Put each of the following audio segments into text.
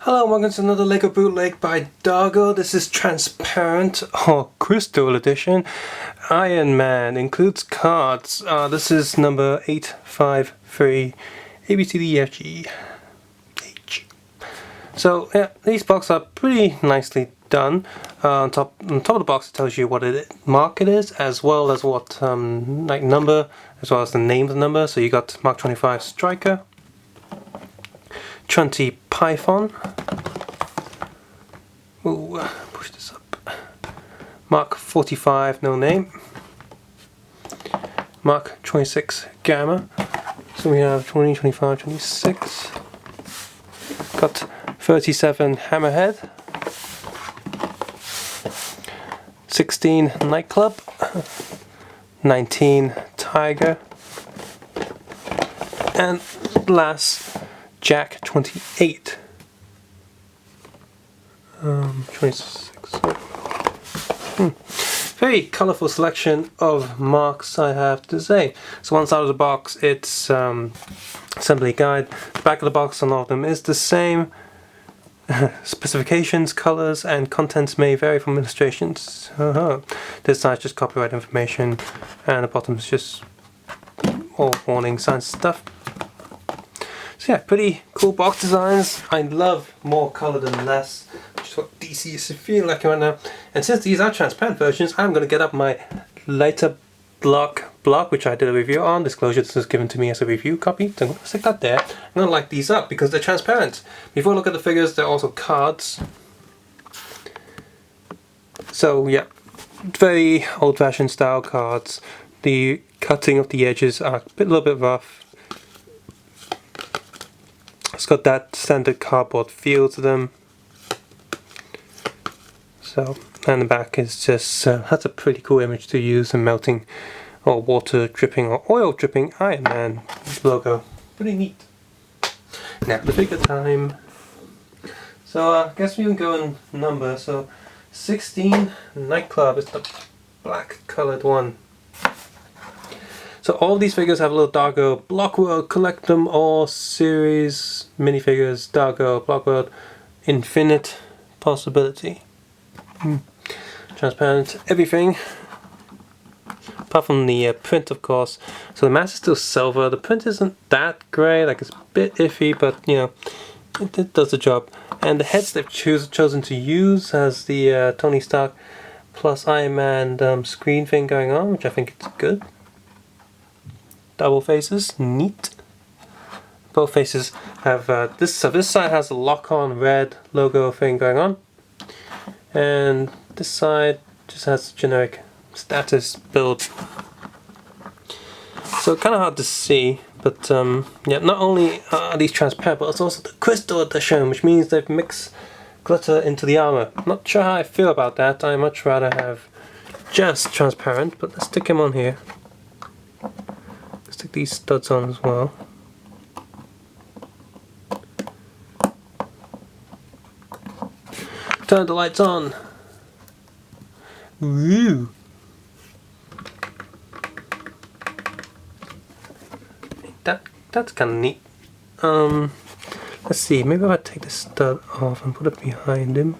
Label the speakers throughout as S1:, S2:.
S1: Hello and welcome to another LEGO Bootleg by Dargo. This is transparent or crystal edition. Iron Man includes cards. This is number 853 ABCDEFG H. So yeah, these boxes are pretty nicely done. On top of the box it tells you what mark it is, as well as what like number, as well as the name of the number. So you got Mark 25 Striker, 20 Python. Ooh, push this up. Mark 45 No Name. Mark 26 Gamma. So we have 20, 25, 26. Got 37 Hammerhead. 16 Nightclub. 19 Tiger. And last, Jack 28. 26. Very colourful selection of marks, I have to say. So one side of the box, it's assembly guide. The back of the box on all of them is the same. Specifications, colours, and contents may vary from illustrations. This side's just copyright information, and the bottom is just all warning signs and stuff. So yeah, pretty cool box designs. I love more colour than less, which is what DC is feeling like right now. And since these are transparent versions, I'm going to get up my lighter block, which I did a review on. Disclosure, this was given to me as a review copy, so I'm going to stick that there. I'm going to light these up because they're transparent. Before I look at the figures, they're also cards. So yeah, very old-fashioned style cards. The cutting of the edges are a little bit rough. It's got that standard cardboard feel to them. So, and the back is just has a pretty cool image to use, a melting or water dripping or oil dripping Iron Man logo. Pretty neat. Now the figure time. So I guess we can go in number. So 16 Nightclub is the black colored one. So all these figures have a little Dargo Block World, collect them all series minifigures, Dargo Block World, infinite possibility. Transparent everything, apart from the print, of course. So the mask is still silver. The print isn't that great, like it's a bit iffy, but you know, it does the job. And the heads they've chosen to use has the Tony Stark plus Iron Man screen thing going on, which I think is good. Double faces, neat. Both faces have this. So this side has a lock-on red logo thing going on, and this side just has generic status build. So kind of hard to see, but yeah. Not only are these transparent, but it's also the crystal edition, which means they've mixed glitter into the armor. Not sure how I feel about that. I much rather have just transparent, but let's stick him on here. Stick these studs on as well. Turn the lights on. Woo! That's kind of neat. Let's see. Maybe if I take the stud off and put it behind him.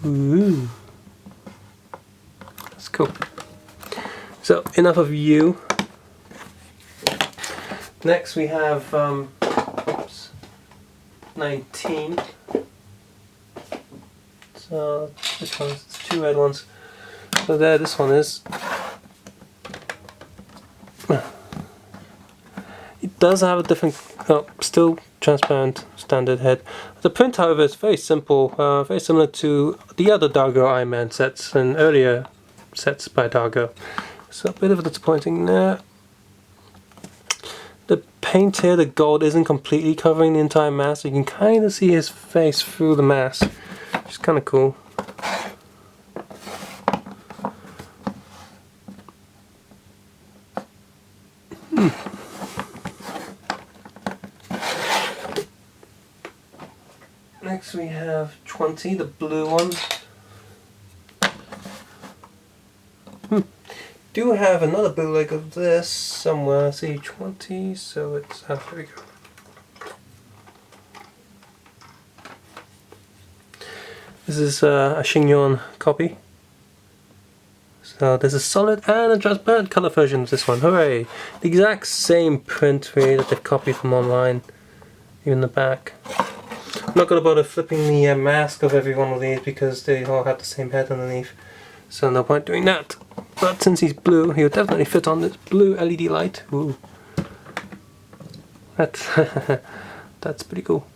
S1: Woo! That's cool. So enough of you. Next we have 19. So this one's two red ones. So there, this one is. It does have a different, still transparent standard head. The print, however, is very simple, very similar to the other Dargo Iron Man sets and earlier sets by Dargo. So a bit of a disappointing there. The paint here, the gold, isn't completely covering the entire mask. You can kind of see his face through the mask, which is kind of cool. Next we have 20, the blue one. Do have another bootleg of this somewhere. See 20, so it's here we go. This is a Xingyuan copy. So there's a solid and a transparent color version of this one. Hooray! The exact same print really that they've copied from online. Even the back. I'm not going to bother flipping the mask of every one of these because they all have the same head underneath. So no point doing that. But since he's blue, he'll definitely fit on this blue LED light. Ooh. That's that's pretty cool.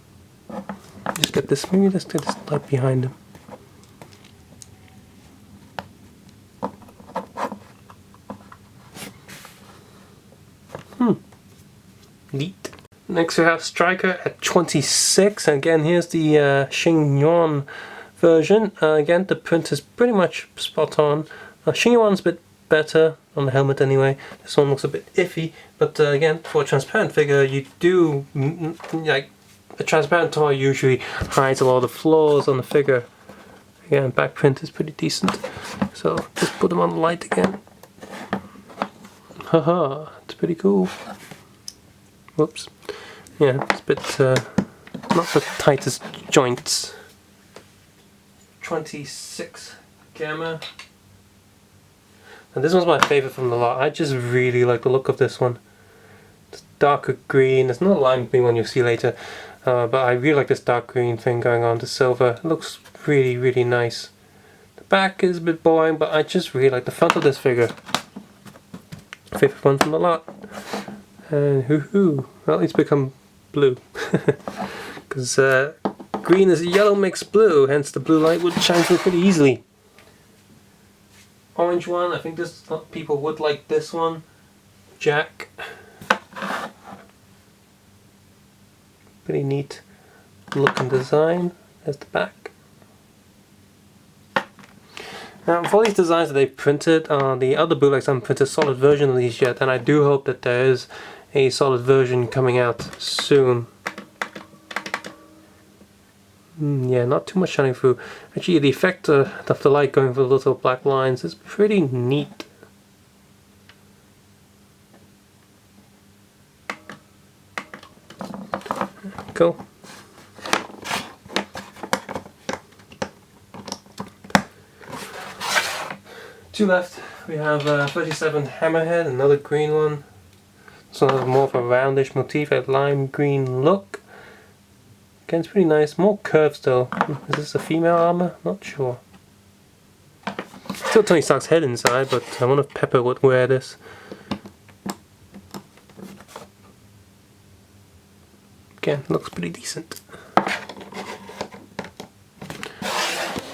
S1: Just get this, maybe let's get this light behind him. Neat. Next we have Striker at 26, and again here's the Xingyuan version. Again the print is pretty much spot on. Xingyuan's a bit better on the helmet anyway. This one looks a bit iffy, but again for a transparent figure you do, like a transparent toy usually hides a lot of the flaws on the figure. Again, back print is pretty decent. So just put them on the light again. Haha, it's pretty cool. Whoops. Yeah, it's a bit not the tightest joints. 26 Gamma. And this one's my favourite from the lot. I just really like the look of this one. It's darker green. It's not a lime green one you'll see later. But I really like this dark green thing going on to silver. It looks really, really nice. The back is a bit boring, but I just really like the front of this figure. Favourite one from the lot. And hoo-hoo, well, it's become blue. Because green is yellow mixed blue, hence the blue light would shine through pretty easily. Orange one, I think this people would like this one. Jack. Pretty neat look and design. There's the back. Now for these designs that they printed, the other bootlegs haven't printed a solid version of these yet, and I do hope that there is a solid version coming out soon. Yeah, not too much shining through. Actually, the effect of the light going through the little black lines is pretty neat. Cool. Two left. We have 37 Hammerhead, another green one. This one has more of a roundish motif, a lime green look. Again, it's pretty nice. More curves though. Is this a female armor? Not sure. Still Tony Stark's head inside, but I wonder if Pepper would wear this. Again, looks pretty decent.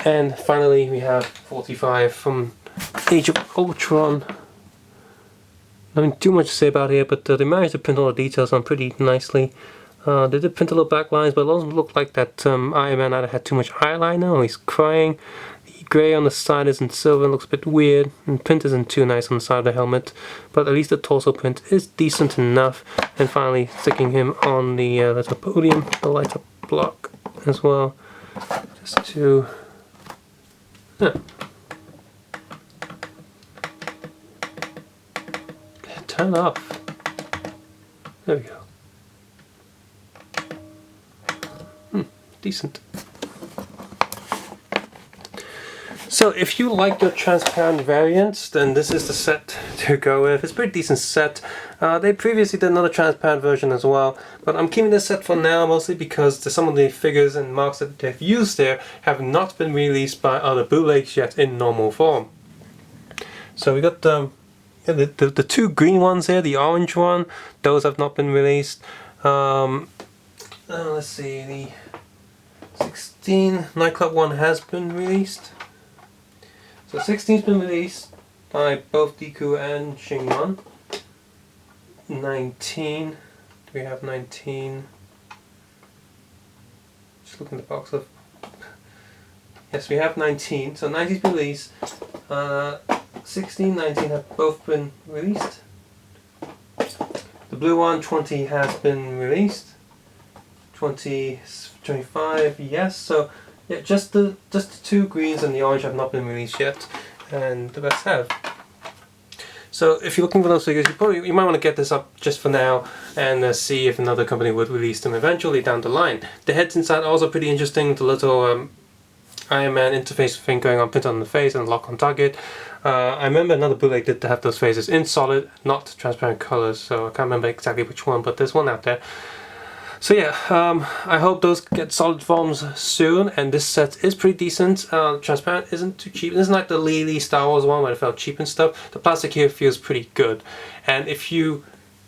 S1: And finally we have 45 from Age of Ultron. Nothing too much to say about here, but they managed to print all the details on pretty nicely. They did print a little black lines, but it doesn't look like that Iron Man either had too much eyeliner or he's crying. The grey on the side isn't silver, it looks a bit weird, and print isn't too nice on the side of the helmet, but at least the torso print is decent enough. And finally sticking him on the little podium, the light up block as well, just to... turn off. There we go. Decent. So if you like your transparent variants, then this is the set to go with. It's a pretty decent set. They previously did another transparent version as well, but I'm keeping this set for now mostly because some of the figures and marks that they've used there have not been released by other bootlegs yet in normal form. So we got the two green ones here, the orange one, those have not been released. Let's see, the 16 Nightclub one has been released. So 16's been released by both Deku and Xingyuan. 19, do we have 19? Just looking at the box of... Yes, we have 19, so 19's been released. 16, 19 have both been released. The blue one, 20 has been released. 20, 25, yes. So yeah, just the two greens and the orange have not been released yet, and the rest have. So if you're looking for those figures, you might want to get this up just for now and see if another company would release them eventually down the line. The heads inside are also pretty interesting. The little Iron Man interface thing going on, print on the face and lock on target. I remember another bootleg did have those faces in solid, not transparent colors, so I can't remember exactly which one, but there's one out there. So yeah, I hope those get solid forms soon, and this set is pretty decent. Transparent isn't too cheap. This isn't like the Lee Star Wars one where it felt cheap and stuff. The plastic here feels pretty good, and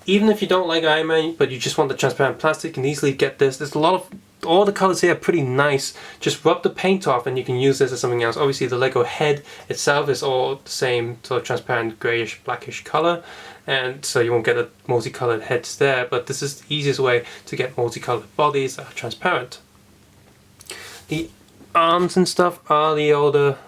S1: even if you don't like Iron Man, but you just want the transparent plastic, you can easily get this. There's a lot of, all the colors here are pretty nice. Just rub the paint off and you can use this as something else. Obviously the Lego head itself is all the same sort of transparent grayish blackish color, and so you won't get a multicolored heads there, but this is the easiest way to get multicolored bodies that are transparent. The arms and stuff are the older,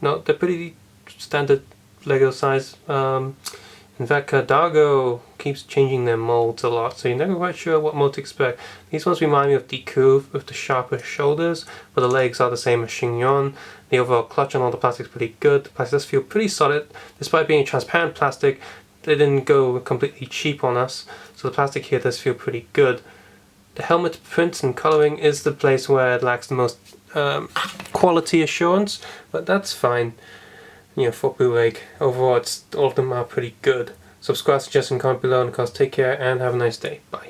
S1: no, they're pretty standard Lego size. In fact, Dargo keeps changing their molds a lot, so you're never quite sure what mold to expect. These ones remind me of Deku with the sharper shoulders, but the legs are the same as Xingyon. The overall clutch on all the plastic is pretty good. The plastic does feel pretty solid. Despite being transparent plastic, they didn't go completely cheap on us, so the plastic here does feel pretty good. The helmet print and colouring is the place where it lacks the most quality assurance, but that's fine. You know, for bootleg. Overall, all of them are pretty good. Subscribe, suggest, and comment below, and of course, take care and have a nice day. Bye.